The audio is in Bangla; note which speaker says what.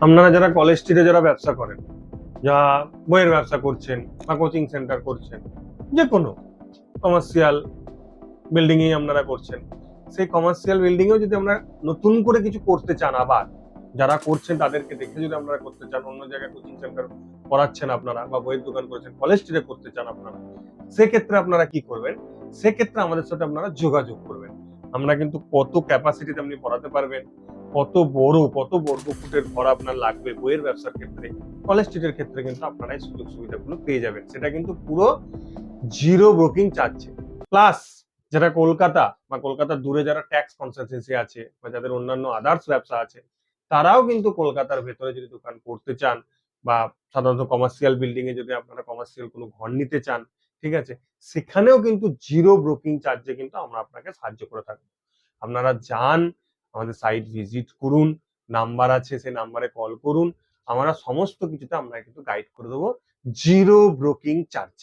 Speaker 1: আপনারা যারা কলেজ স্ট্রিটে যারা ব্যবসা করেন, যা বইয়ের ব্যবসা করছেন বা কোচিং সেন্টার করছেন, যে কোনো কমার্শিয়াল বিল্ডিং এই আপনারা করছেন, সেই কমার্শিয়াল বিল্ডিং এও যদি আমরা নতুন করে কিছু করতে চান, আবার যারা করছেন তাদেরকে দেখে যদি আপনারা করতে চান, অন্য জায়গায় কোচিং সেন্টার পড়াচ্ছেন আপনারা বা বইয়ের দোকান করেছেন, কলেজ স্ট্রিটে করতে চান আপনারা, সেক্ষেত্রে আপনারা কি করবেন? সেক্ষেত্রে আমাদের সাথে আপনারা যোগাযোগ করবেন। আমরা কিন্তু কত ক্যাপাসিটিতে আপনি পড়াতে পারবেন, কত বর্গ ফুটের ঘর আপনার লাগবে বইয়ের ব্যবসার ক্ষেত্রে, কলেজ স্ট্রিটের ক্ষেত্রে কিন্তু আপনারা এই সুযোগ সুবিধাগুলো পেয়ে যাবেন। সেটা কিন্তু পুরো জিরো ব্রোকিং চার্জে। প্লাস যারা কলকাতা বা কলকাতার দূরে যারা ট্যাক্স কনসালটেন্সি আছে বা যাদের অন্যান্য আদার্স ব্যবসা আছে, তারাও কিন্তু কলকাতার ভেতরে যদি দোকান করতে চান বা সাধারণত কমার্শিয়াল বিল্ডিং এ যদি আপনারা কমার্শিয়াল কোনো ঘর নিতে চান, ঠিক আছে, সেখানেও কিন্তু জিরো ব্রোকিং চার্জে কিন্তু আমরা আপনাকে সাহায্য করে থাকবো। আপনারা যান, আমাদের সাইট ভিজিট করুন, নাম্বার আছে সেই নাম্বারে কল করুন, আমরা সমস্ত কিছুতে আমরা কিন্তু গাইড করে দেবো জিরো ব্রোকিং চার্জ।